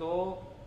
2,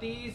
30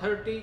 30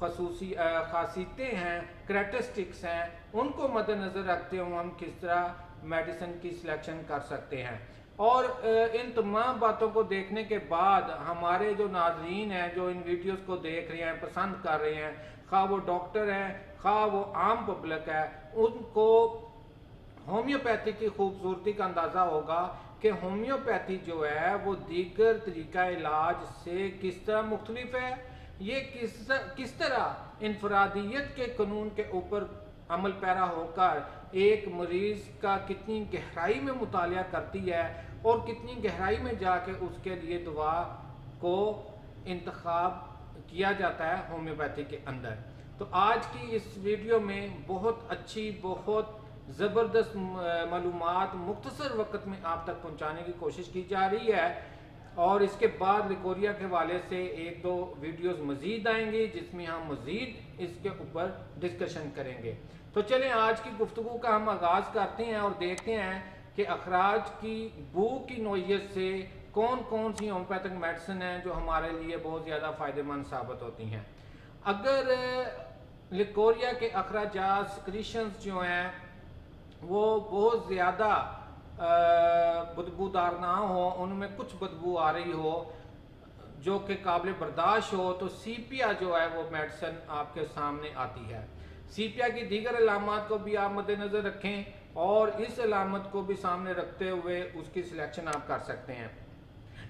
خاصیتیں ہیں، کریکٹرسٹکس ہیں، ان کو مد نظر رکھتے ہوئے ہم کس طرح میڈیسن کی سلیکشن کر سکتے ہیں۔ اور ان تمام باتوں کو دیکھنے کے بعد ہمارے جو ناظرین ہیں جو ان ویڈیوز کو دیکھ رہے ہیں، پسند کر رہے ہیں، خواہ وہ ڈاکٹر ہیں خواہ وہ عام پبلک ہے، ان کو ہومیوپیتھی کی خوبصورتی کا اندازہ ہوگا کہ ہومیوپیتھی جو ہے وہ دیگر طریقہ علاج سے کس طرح مختلف ہے، یہ کس طرح انفرادیت کے قانون کے اوپر عمل پیرا ہو کر ایک مریض کا کتنی گہرائی میں مطالعہ کرتی ہے اور کتنی گہرائی میں جا کے اس کے لیے دوا کو انتخاب کیا جاتا ہے ہومیوپیتھی کے اندر۔ تو آج کی اس ویڈیو میں بہت اچھی، بہت زبردست معلومات مختصر وقت میں آپ تک پہنچانے کی کوشش کی جا رہی ہے، اور اس کے بعد لیکوریا کے حوالے سے ایک دو ویڈیوز مزید آئیں گی جس میں ہم مزید اس کے اوپر ڈسکشن کریں گے۔ تو چلیں آج کی گفتگو کا ہم آغاز کرتے ہیں اور دیکھتے ہیں کہ اخراج کی بو کی نوعیت سے کون کون سی ہومیوپیتھک میڈیسن ہیں جو ہمارے لیے بہت زیادہ فائدہ مند ثابت ہوتی ہیں۔ اگر لیکوریا کے اخراجات سکریشنز جو ہیں وہ بہت زیادہ بدبودار نہ ہو، ان میں کچھ بدبو آ رہی ہو جو کہ قابل برداشت ہو، تو سیپیا جو ہے وہ میڈیسن آپ کے سامنے آتی ہے۔ سیپیا کی دیگر علامات کو بھی آپ مد نظر رکھیں اور اس علامت کو بھی سامنے رکھتے ہوئے اس کی سلیکشن آپ کر سکتے ہیں۔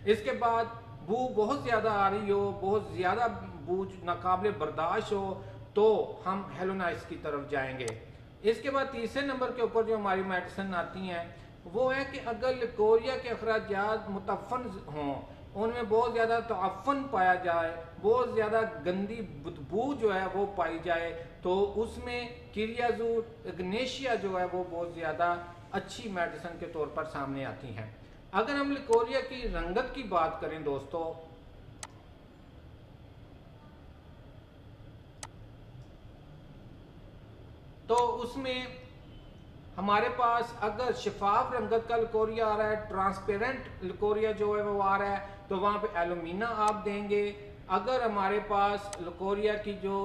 اس کے بعد بو بہت زیادہ آ رہی ہو، بہت زیادہ بو ناقابل برداشت ہو، تو ہم ہیلونائس کی طرف جائیں گے۔ اس کے بعد تیسرے نمبر کے اوپر جو ہماری میڈیسن آتی ہیں وہ ہے کہ اگر لیکوریا کے اخراجات متعفن ہوں، ان میں بہت زیادہ تعفن پایا جائے، بہت زیادہ گندی بدبو جو ہے وہ پائی جائے، تو اس میں کیریازور اگنیشیا جو ہے وہ بہت زیادہ اچھی میڈیسن کے طور پر سامنے آتی ہیں۔ اگر ہم لیکوریا کی رنگت کی بات کریں دوستو، تو اس میں ہمارے پاس اگر شفاف رنگت کا لیکوریا آ رہا ہے، ٹرانسپیرنٹ لیکوریا جو ہے وہ آ رہا ہے، تو وہاں پہ ایلومینا آپ دیں گے۔ اگر ہمارے پاس لیکوریا کی جو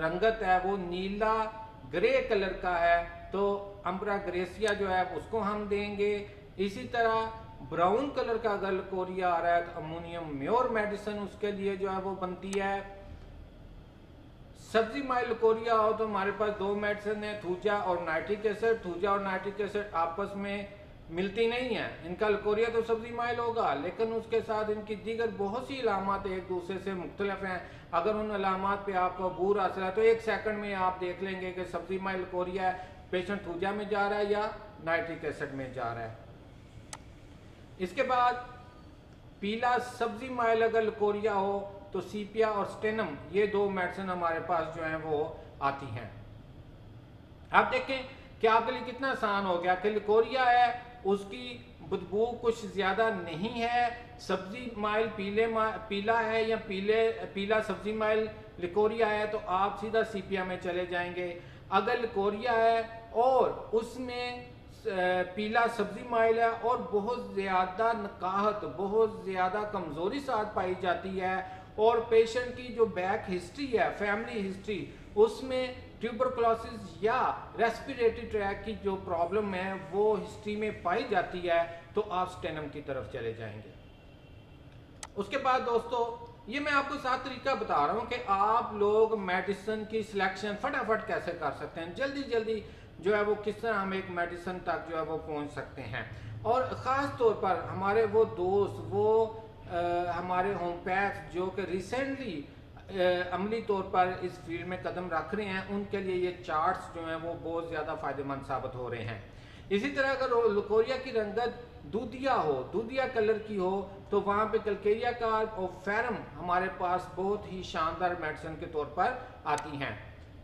رنگت ہے وہ نیلا گرے کلر کا ہے تو امبرا گریسیا جو ہے اس کو ہم دیں گے۔ اسی طرح براؤن کلر کا اگر لیکوریا آ رہا ہے تو امونیم میور میڈیسن اس کے لیے جو ہے وہ بنتی ہے۔ سبزی مائل لیکوریا ہو تو ہمارے پاس دو میڈیسن ہیں، تھوجا اور نائٹرک ایسڈ۔ تھوجا اور نائٹرک ایسڈ آپس میں ملتی نہیں ہیں، ان کا لیکوریا تو سبزی مائل ہوگا لیکن اس کے ساتھ ان کی دیگر بہت سی علامات ایک دوسرے سے مختلف ہیں۔ اگر ان علامات پہ آپ کو عبور حاصل ہے تو ایک سیکنڈ میں آپ دیکھ لیں گے کہ سبزی مائل لیکوریا ہے، پیشنٹ تھوجا میں جا رہا ہے یا نائٹرک ایسڈ میں جا رہا ہے۔ اس کے بعد پیلا سبزی مائل اگر لیکوریا ہو تو سیپیا اور سٹینم، یہ دو میڈیسن ہمارے پاس جو ہیں وہ آتی ہیں۔ آپ دیکھیں کہ آپ کے لیے کتنا آسان ہو گیا کہ لیکوریا ہے، اس کی بدبو کچھ زیادہ نہیں ہے، سبزی مائل پیلا ہے یا پیلا سبزی مائل لیکوریا ہے تو آپ سیدھا سیپیا میں چلے جائیں گے۔ اگر لیکوریا ہے اور اس میں پیلا سبزی مائل ہے اور بہت زیادہ نکاہت، بہت زیادہ کمزوری ساتھ پائی جاتی ہے، اور پیشنٹ کی جو بیک ہسٹری ہے، فیملی ہسٹری، اس میں ٹیوبرکلوسس یا ریسپیریٹری ٹریک کی جو پرابلم ہے وہ ہسٹری میں پائی جاتی ہے، تو آپ سٹینم کی طرف چلے جائیں گے۔ اس کے بعد دوستو یہ میں آپ کو 7 طریقہ بتا رہا ہوں کہ آپ لوگ میڈیسن کی سلیکشن فٹافٹ کیسے کر سکتے ہیں، جلدی جلدی جو ہے وہ کس طرح ہم ایک میڈیسن تک جو ہے وہ پہنچ سکتے ہیں۔ اور خاص طور پر ہمارے وہ دوست، وہ ہمارے ہومیوپیتھ جو کہ ریسنٹلی عملی طور پر اس فیلڈ میں قدم رکھ رہے ہیں، ان کے لیے یہ چارٹس جو ہیں وہ بہت زیادہ فائدہ مند ثابت ہو رہے ہیں۔ اسی طرح اگر لیکوریا کی رنگت دودھیا ہو، دودھیا کلر کی ہو، تو وہاں پہ کلکیریا کارپ اور فیرم ہمارے پاس بہت ہی شاندار میڈیسن کے طور پر آتی ہیں۔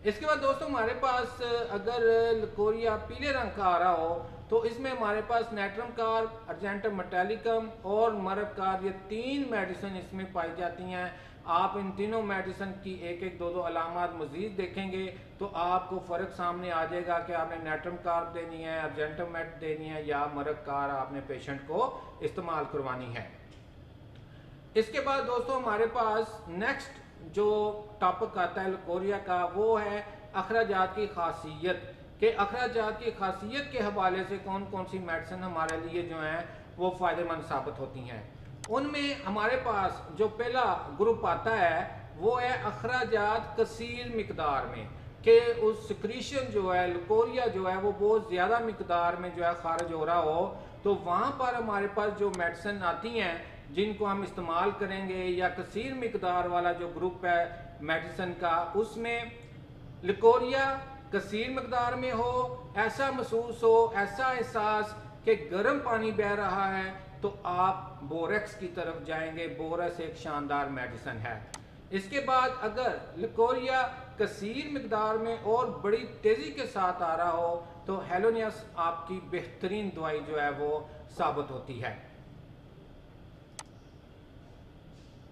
اس کے بعد دوستوں ہمارے پاس اگر لیکوریا پیلے رنگ کا آ رہا ہو تو اس میں ہمارے پاس نیٹرم کارپ، ارجینٹم میٹیلیکم اور مرک کارپ، یہ 3 میڈیسن اس میں پائی جاتی ہیں۔ آپ ان تینوں میڈیسن کی ایک ایک دو علامات مزید دیکھیں گے تو آپ کو فرق سامنے آ جائے گا کہ آپ نے نیٹرم کارپ دینی ہے، ارجینٹم میٹ دینی ہے یا مرک کارپ آپ نے پیشنٹ کو استعمال کروانی ہے۔ اس کے بعد دوستوں ہمارے پاس نیکسٹ جو ٹاپک آتا ہے لکوریا کا وہ ہے اخراجات کی خاصیت، کہ اخراجات کی خاصیت کے حوالے سے کون کون سی میڈیسن ہمارے لیے جو ہیں وہ فائدہ مند ثابت ہوتی ہیں۔ ان میں ہمارے پاس جو پہلا گروپ آتا ہے وہ ہے اخراجات کثیر مقدار میں، کہ اس سکریشن جو ہے لکوریا جو ہے وہ بہت زیادہ مقدار میں جو ہے خارج ہو رہا ہو، تو وہاں پر ہمارے پاس جو میڈیسن آتی ہیں جن کو ہم استعمال کریں گے، یا کثیر مقدار والا جو گروپ ہے میڈیسن کا، اس میں لکوریا کثیر مقدار میں ہو، ایسا محسوس ہو، ایسا احساس کہ گرم پانی بہہ رہا ہے، تو آپ بوریکس کی طرف جائیں گے۔ بوریکس ایک شاندار میڈیسن ہے۔ اس کے بعد اگر لکوریا کثیر مقدار میں اور بڑی تیزی کے ساتھ آ رہا ہو تو ہیلونیس آپ کی بہترین دوائی جو ہے وہ ثابت ہوتی ہے۔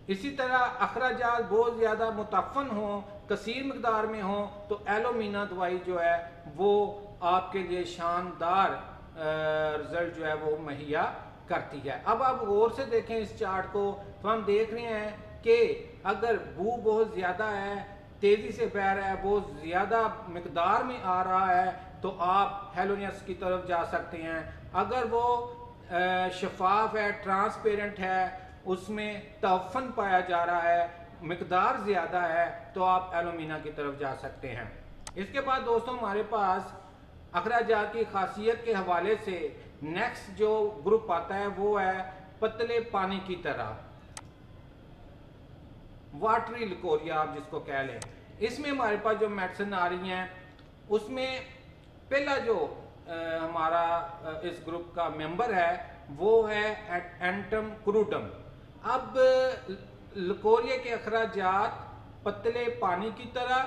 اسی طرح اخراجات بہت زیادہ متعفن ہوں، کثیر مقدار میں ہوں، تو ایلومینا دوائی جو ہے وہ آپ کے لیے شاندار رزلٹ جو ہے وہ مہیا کرتی ہے۔ اب آپ غور سے دیکھیں اس چارٹ کو، تو ہم دیکھ رہے ہیں کہ اگر بو بہت زیادہ ہے، تیزی سے بہہ رہا ہے، بہت زیادہ مقدار میں آ رہا ہے، تو آپ ہیلونیس کی طرف جا سکتے ہیں۔ اگر وہ شفاف ہے، ٹرانسپیرنٹ ہے، اس میں تعفن پایا جا رہا ہے، مقدار زیادہ ہے، تو آپ ایلومینا کی طرف جا سکتے ہیں۔ اس کے بعد دوستوں ہمارے پاس اخراجات کی خاصیت کے حوالے سے نیکسٹ جو گروپ آتا ہے وہ ہے پتلے پانی کی طرح، واٹری لکوریا آپ جس کو کہہ لیں۔ اس میں ہمارے پاس جو میڈیسن آ رہی ہیں اس میں پہلا جو ہمارا اس گروپ کا ممبر ہے وہ ہے اینٹم کروٹم۔ اب لکوریا کے اخراجات پتلے پانی کی طرح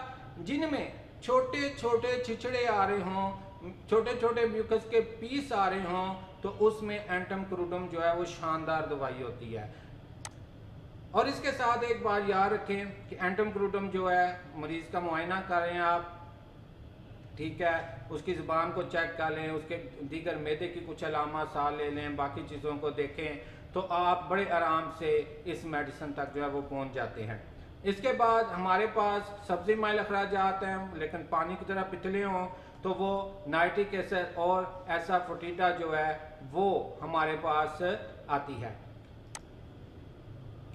جن میں چھوٹے چھوٹے چھچڑے آ رہے ہوں، چھوٹے چھوٹے میوکس کے پیس آ رہے ہوں، تو اس میں اینٹم کروٹم جو ہے وہ شاندار دوائی ہوتی ہے۔ اور اس کے ساتھ ایک بات یاد رکھیں کہ اینٹم کروٹم جو ہے مریض کا معائنہ کریں آپ، ٹھیک ہے، اس کی زبان کو چیک کر لیں، اس کے دیگر معدے کی کچھ علامات ساتھ لے لیں، باقی چیزوں کو دیکھیں، تو آپ بڑے آرام سے اس میڈیسن تک جو ہے وہ پہنچ جاتے ہیں۔ اس کے بعد ہمارے پاس سبزی مائل اخراجات ہیں لیکن پانی کی طرح پتلے ہوں، تو وہ نائٹرک ایسڈ اور ایسا فوٹیٹا جو ہے وہ ہمارے پاس آتی ہے۔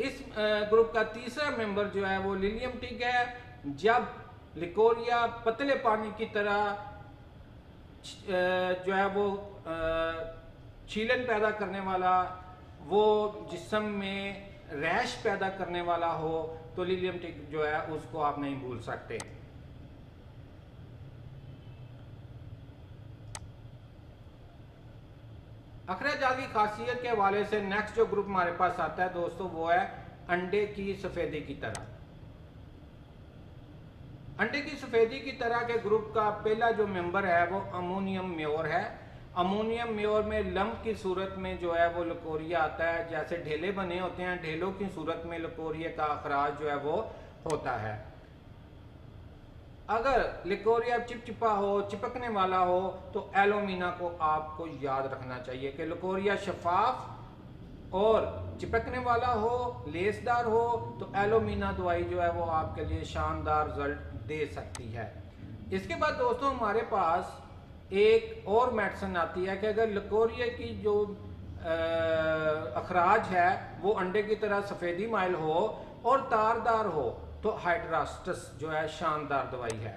اس گروپ کا تیسرا ممبر جو ہے وہ لینیم ٹگ ہے۔ جب لکوریا پتلے پانی کی طرح جو ہے وہ چھیلن پیدا کرنے والا، وہ جسم میں ریش پیدا کرنے والا ہو، تو لینیم ٹگ جو ہے اس کو آپ نہیں بھول سکتے۔ اخراجات کی خاصیت کے حوالے سے نیکسٹ جو گروپ ہمارے پاس آتا ہے دوستو وہ ہے انڈے کی سفیدی کی طرح۔ انڈے کی سفیدی کی طرح کے گروپ کا پہلا جو ممبر ہے وہ امونیم میور ہے۔ امونیم میور میں لمپ کی صورت میں جو ہے وہ لکوریا آتا ہے، جیسے ڈھیلے بنے ہوتے ہیں، ڈھیلوں کی صورت میں لکوریا کا اخراج جو ہے وہ ہوتا ہے۔ اگر لکوریا چپچپا ہو، چپکنے والا ہو، تو ایلومینا کو آپ کو یاد رکھنا چاہیے کہ لکوریا شفاف اور چپکنے والا ہو، لیسدار ہو، تو ایلومینا دوائی جو ہے وہ آپ کے لیے شاندار رزلٹ دے سکتی ہے۔ اس کے بعد دوستوں ہمارے پاس ایک اور میڈیسن آتی ہے کہ اگر لکوریا کی جو اخراج ہے وہ انڈے کی طرح سفیدی مائل ہو اور تاردار ہو، تو ہائیڈراسٹس جو ہے شاندار دوائی ہے۔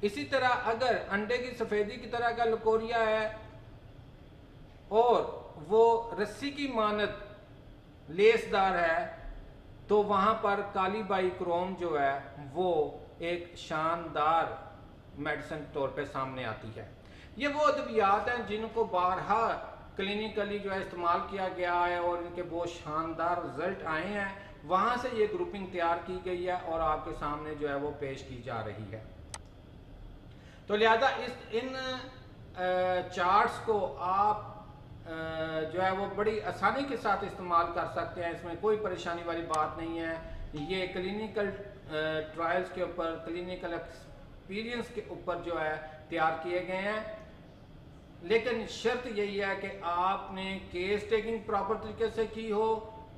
اسی طرح اگر انڈے کی سفیدی کی طرح کا لکوریا ہے اور وہ رسی کی مانند لیسدار ہے، تو وہاں پر کالی بائی کروم جو ہے وہ ایک شاندار میڈیسن طور پہ سامنے آتی ہے۔ یہ وہ ادویات ہیں جن کو بارہا کلینیکلی جو ہے استعمال کیا گیا ہے اور ان کے بہت شاندار رزلٹ آئے ہیں، وہاں سے یہ گروپنگ تیار کی گئی ہے اور آپ کے سامنے جو ہے وہ پیش کی جا رہی ہے۔ تو لہذا ان چارٹس کو آپ جو ہے وہ بڑی آسانی کے ساتھ استعمال کر سکتے ہیں، اس میں کوئی پریشانی والی بات نہیں ہے۔ یہ کلینیکل ٹرائلز کے اوپر، کلینیکل ایکسپیرینس کے اوپر جو ہے تیار کیے گئے ہیں، لیکن شرط یہی ہے کہ آپ نے کیس ٹیکنگ پراپر طریقے سے کی ہو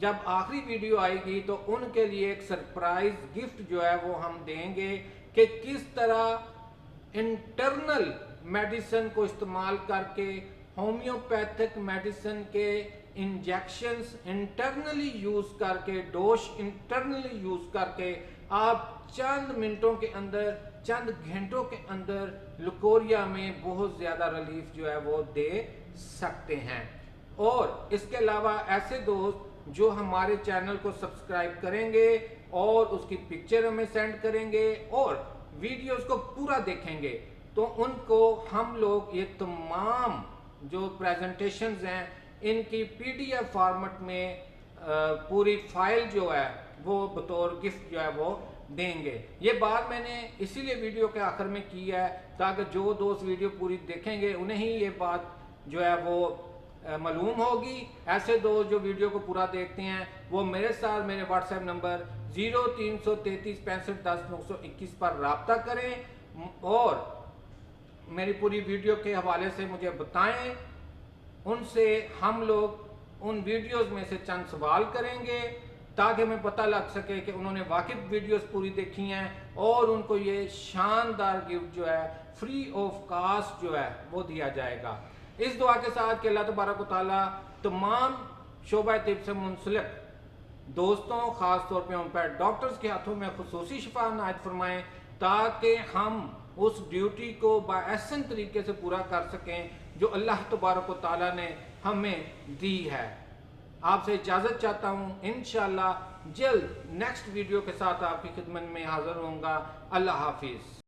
جب آخری ویڈیو آئے گی تو ان کے لیے ایک سرپرائز گفٹ جو ہے وہ ہم دیں گے کہ کس طرح انٹرنل میڈیسن کو استعمال کر کے ہومیوپیتھک میڈیسن کے انجیکشنز انٹرنلی یوز کر کے ڈوش انٹرنلی یوز کر کے آپ چند منٹوں کے اندر چند گھنٹوں کے اندر لکوریا میں بہت زیادہ ریلیف جو ہے وہ دے سکتے ہیں. اور اس کے علاوہ ایسے دوست جو ہمارے چینل کو سبسکرائب کریں گے اور اس کی پکچر ہمیں سینڈ کریں گے اور ویڈیوز کو پورا دیکھیں گے تو ان کو ہم لوگ یہ تمام جو پریزنٹیشنز ہیں ان کی PDF فارمیٹ میں پوری فائل جو ہے وہ بطور گفٹ جو ہے وہ دیں گے. یہ بات میں نے اسی لیے ویڈیو کے آخر میں کی ہے تاکہ جو دوست ویڈیو پوری دیکھیں گے انہیں ہی یہ بات جو ہے وہ معلوم ہوگی. ایسے دوست جو ویڈیو کو پورا دیکھتے ہیں وہ میرے ساتھ میرے واٹس ایپ نمبر 03336510 پر رابطہ کریں اور میری پوری ویڈیو کے حوالے سے مجھے بتائیں. ان سے ہم لوگ ان ویڈیوز میں سے چند سوال کریں گے تاکہ ہمیں پتہ لگ سکے کہ انہوں نے واقعی ویڈیوز پوری دیکھی ہیں اور ان کو یہ شاندار گفٹ جو ہے فری آف کاسٹ جو ہے وہ دیا جائے گا. اس دعا کے ساتھ کہ اللہ تبارک و تعالی تمام شعبہ طب سے منسلک دوستوں خاص طور پہ ہومیوپیتھ ڈاکٹرز کے ہاتھوں میں خصوصی شفا عنایت فرمائیں تاکہ ہم اس ڈیوٹی کو باحسن طریقے سے پورا کر سکیں جو اللہ تبارک و تعالی نے ہمیں دی ہے. آپ سے اجازت چاہتا ہوں. انشاءاللہ جلد نیکسٹ ویڈیو کے ساتھ آپ کی خدمت میں حاضر ہوں گا. اللہ حافظ.